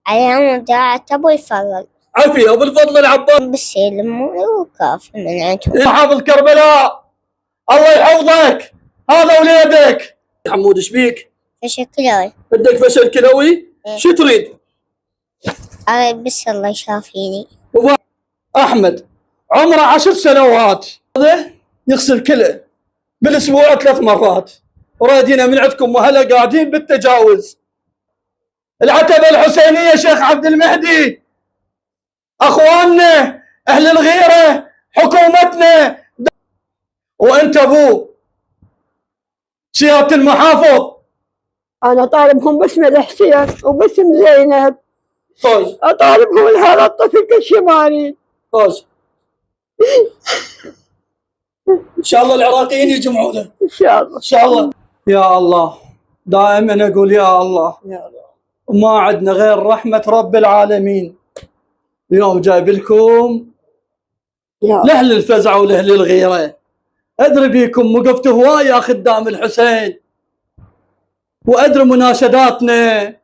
عليهم داعة أبو الفضل عافية أبو الفضل العباس بالسلم وكاف من عندهم. محافظ كربلاء الله يحفظك، هذا وليدك حمود. ايش بيك؟ فشل كلوي. بدك فشل كلوي؟ شو تريد؟ أريد بس الله يشافيني. أحمد عمره 10 سنوات، هذا يغسل كله بالأسبوع 3 مرات، ورادينا من عندكم وهلا قاعدين بالتجاوز. العتبة الحسينية شيخ عبد المهدي، أخواننا أهل الغيرة، حكومتنا، وأنت أبوه سيادة المحافظ. أنا طالبهم باسم الحسين وباسم زينب. فوز أطالبهم لهذا الطفل كالشمالي. فوز إن شاء الله العراقيين يجمعونه إن شاء الله. إن شاء الله. يا الله دائما أقول يا الله، وما عندنا غير رحمة رب العالمين. اليوم جايب لكم لأهل الفزع ولأهل الغيرة. أدري بيكم وقفتوا هواية خدام الحسين، وأدري مناشداتنا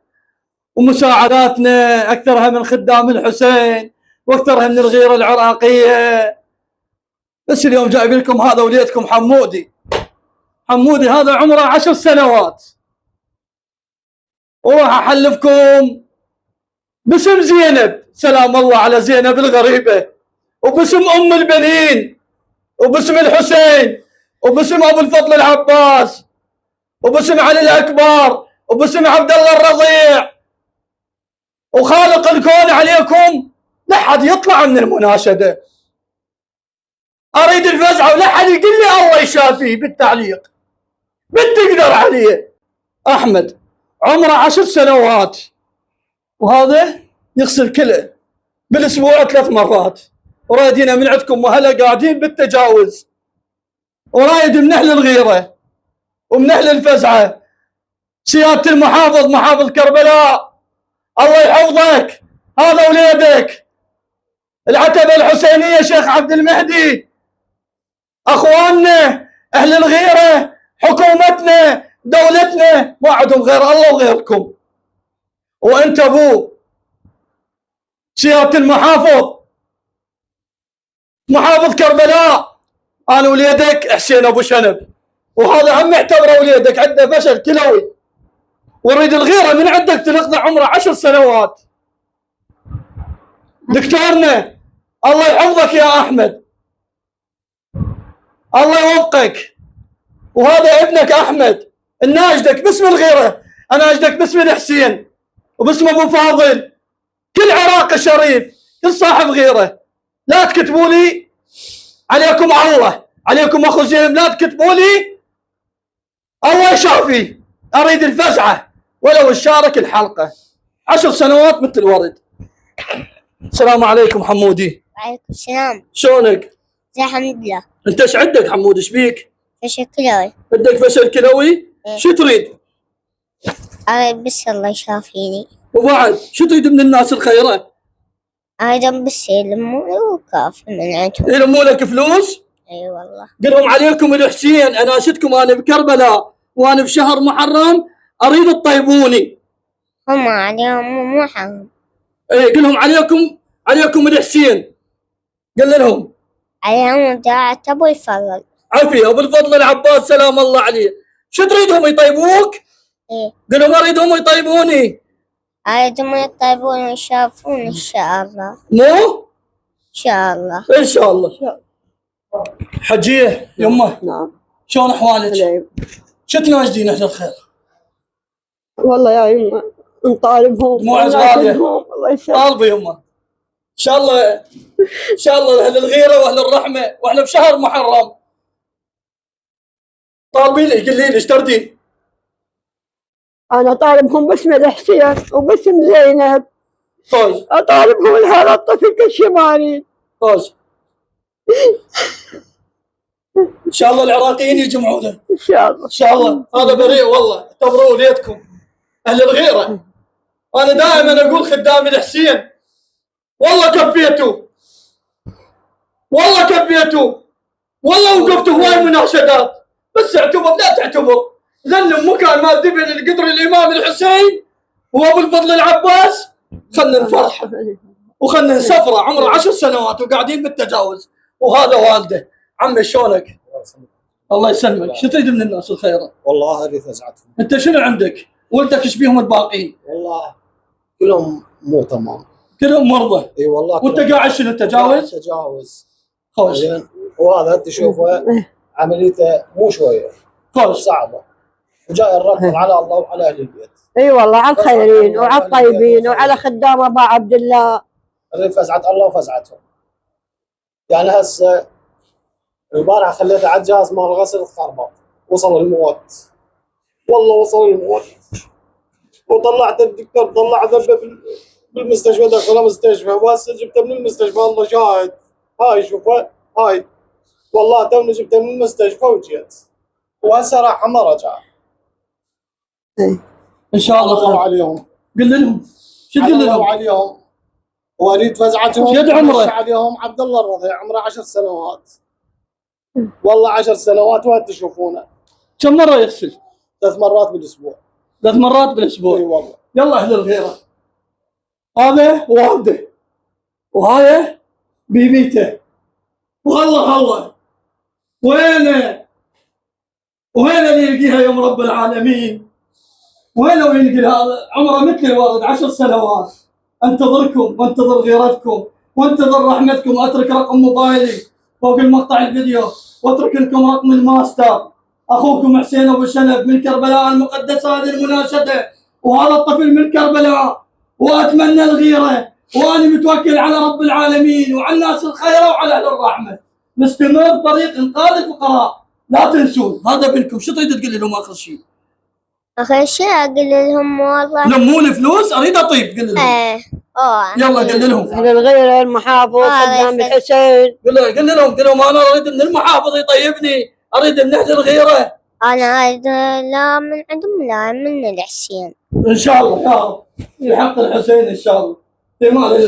ومساعداتنا أكثرها من خدام الحسين وأكثرها من الغيرة العراقية. بس اليوم جايب لكم هذا وليدكم حمودي. حمودي هذا عمره 10 سنوات، وراح أحلفكم باسم زينب، سلام الله على زينب الغريبة، وباسم أم البنين، وباسم الحسين، وباسم أبو الفضل العباس، وباسم علي الأكبر، وباسم عبد الله الرضيع، وخالق الكون عليكم. لا حد يطلع من المناشدة، أريد الفزعة ولا حد يقول لي الله يشافيه بالتعليق، بتقدر عليه. أحمد عمره 10 سنوات، وهذا يغسل كله بالأسبوع 3 مرات، ورادينا من عندكم وهلا قاعدين بالتجاوز، ورايد من أهل الغيرة ومن أهل الفزعة سيادة المحافظ محافظ كربلاء الله يحفظك، هذا وليدك. العتبة الحسينية شيخ عبد المهدي، أخواننا أهل الغيرة، حكومتنا، دولتنا، ما عندهم غير الله وغيركم. وأنت أبوه سيادة المحافظ محافظ كربلاء، أنا وليدك حسين أبو شنب، وهذا هم يعتبره وليدك عنده فشل كلوي، وريد الغيرة من عندك تلقنا عمره 10 سنوات. دكتورنا الله يحفظك يا أحمد، الله يوفقك. وهذا ابنك أحمد الناجدك باسم الغيرة، أناجدك باسم الحسين وباسم أبو فاضل، كل عراق شريف، كل صاحب غيرة. لا تكتبوا لي عليكم الله، عليكم أخو زينب، لا تكتبوا لي الله يشافي. أريد الفزعة ولو الشارك الحلقة. 10 سنوات مثل الورد. السلام عليكم حمودي. وعليكم السلام. شلونك؟ زي الحمد لله. انت ايش عندك حمود؟ ايش بيك؟ فشل كلوي. بدك فشل كلوي؟ شو تريد؟ أريد بس الله يشافيني. وبعد شو تريد من الناس الخيرة؟ أريد بالسلم وكاف من عندهم. يلموا لك فلوس؟ أي والله. قل لهم عليكم الحسين، اناشدكم انا بكربلاء وانا بشهر محرم اريد تطيبوني. هم عليهم مو حرام. اي قل لهم عليكم الحسين، قل لهم عليهم داعة أبو الفضل. عافية ابو الفضل العباس سلام الله عليه. شو تريدهم يطيبوك؟ إيه. قل لهم اريدهم يطيبوني. أريدهم يطيبون ويشافون إن شاء الله. مو؟ إن شاء الله. ان شاء الله. حجيه يمه. نعم. شلون احوالك؟ شو تناشدين اهل الخير؟ والله يا يمه نطالبهم دموع غالية. الله يسلمك. طالبه يمه ان شاء الله، ان شاء الله اهل الغيره واهل الرحمه، واحنا بشهر محرم. طالبين لي قل لي ايش تردين؟ أنا طالبهم باسم الحسين وباسم زينب. فوز أطالبهم لهذا الطفل كالشمالي. فوز ان شاء الله العراقيين يجمعونه إن شاء الله. ان شاء الله. هذا بريء والله، اعتبروه وليدكم اهل الغيره. انا دائما اقول خدامي الحسين والله كفيتوا، والله كفيتوا، والله وقفتوا هواي مناشدات، بس اعتبر لا تعتبر ذنب مكان ما ذبل القدر الامام الحسين وابو الفضل العباس خلنا نفرح وخلنا نسفره، عمره 10 سنوات وقاعدين بالتجاوز، وهذا والده. عمي شلونك؟ الله يسلمك. شو تريد من الناس الخيره؟ والله هذه فزعتهم. انت شنو عندك؟ ولدك ايش بيهم الباقين؟ والله كلهم مو تمام. كلهم مرضى. اي والله. وانت قاعد شنو تجاوز؟ تجاوز. خوش. وهذا تشوفه عمليته مو شويه. خوش. صعبه. وجاي الرد على الله وعلى اهل البيت. اي والله على الخيرين وعلى الطيبين وعلى خدام ابا عبد الله. اللي فزعت الله وفزعتهم. يعني هسه البارحه خليته على الجهاز مال الغسل خربط، وصل الموت. والله وصل الموت. وطلعت الدكتور طلعته بالمستشفى، دخله مستشفى، وهسه جبته من المستشفى الله شاهد. هاي شوفه هاي، والله توني جبته من المستشفى وجيت، وهسه راح ما رجع. ان شاء الله الله خير. عليهم. قل لهم شو تقول الله لهم؟ عليهم. واريد فزعتهم. شد عمره؟ عليهم عبد الله الرضيع عمره 10 سنوات. والله 10 سنوات وهل تشوفونه. كم مره يغسل؟ 3 مرات بالاسبوع. 3 مرات بالاسبوع. اي والله. يلا اهل الغيره. هذا والده وهاي بيبيته. والله وينه؟ وين اللي يلقيها يوم رب العالمين؟ وين لو يلقي هذا عمره مثل الوالد 10 سنوات. انتظركم وانتظر غيرتكم وانتظر رحمتكم. اترك رقم موبايلي فوق المقطع الفيديو، واترك لكم رقم الماستر. اخوكم حسين ابو شنب من كربلاء المقدسه هذه المناشده، وهذا الطفل من كربلاء، واتمنى الغيره، واني متوكل على رب العالمين وعلى الناس الخيره وعلى اهل الرحمه. نستمر طريق انقاذ الفقراء. لا تنسون هذا بنكم. شو تريد تقول لهم اخر شيء؟ آخر شيء أقول لهم والله. لمون فلوس اريد اطيب. قل لهم. يلا قل لهم. اهل الغيره المحافظ خدام الحسين. قل لهم انا اريد من المحافظ يطيبني، اريد من اهل الغيره. أنا أريد لا من عندهم لا من الحسين. ان شاء الله يا رب، في حق الحسين ان شاء الله. في امان الله.